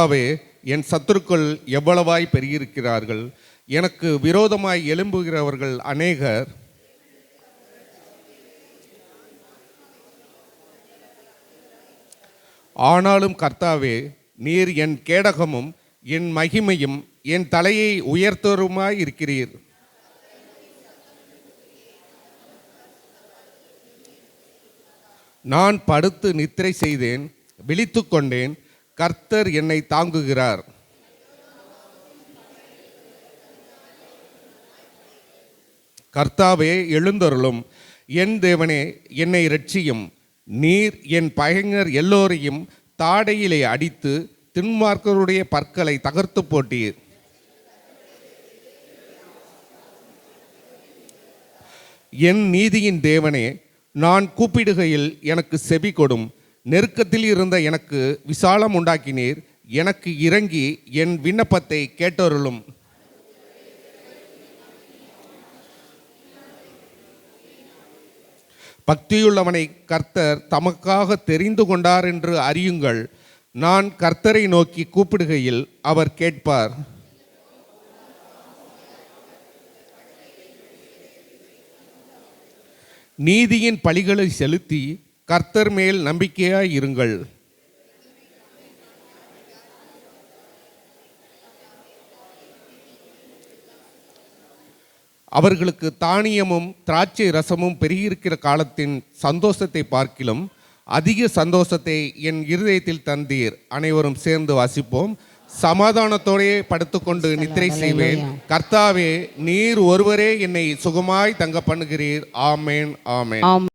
கர்த்தாவே, என் சத்துருக்கள் எவ்வளவாய் பெருகியிருக்கிறார்கள். எனக்கு விரோதமாய் எழும்புகிறவர்கள் அநேகர். ஆனாலும் கர்த்தாவே, நீர் என் கேடகமும் என் மகிமையும் என் தலையை உயர்த்தருமாய் இருக்கிறீர். நான் படுத்து நித்திரை செய்தேன், விழித்து கொண்டேன். கர்த்தர் என்னை தாங்குகிறார். கர்த்தாவே, எழுந்தருளும். என் தேவனே, என்னை இரட்சியும். நீர் என் பகைஞர் எல்லோரையும் தாடையிலே அடித்து துன்மார்க்கருடைய பற்களை தகர்த்து போட்டீர். என் நீதியின் தேவனே, நான் கூப்பிடுகையில் எனக்கு செவி கொடும். நெருக்கத்தில் இருந்த எனக்கு விசாலம் உண்டாக்கினீர். எனக்கு இறங்கி என் விண்ணப்பத்தை கேட்டருளும். பக்தியுள்ளவனை கர்த்தர் தமக்காக தெரிந்து கொண்டார் என்று அறியுங்கள். நான் கர்த்தரை நோக்கி கூப்பிடுகையில் அவர் கேட்பார். நீதியின் பலிகளை செலுத்தி கர்த்தர் மேல் நம்பிக்கையாய் இருங்கள். அவர்களுக்கு தானியமும் திராட்சை ரசமும் பெருகியிருக்கிற காலத்தின் சந்தோஷத்தை பார்க்கிலும் அதிக சந்தோஷத்தை என் இருதயத்தில் தந்தீர். அனைவரும் சேர்ந்து வாசிப்போம். சமாதானத்தோடே படுத்துக்கொண்டு நித்திரை செய்வேன். கர்த்தாவே, நீர் ஒருவரே என்னை சுகமாய் தங்க பண்ணுகிறீர். ஆமேன், ஆமேன்.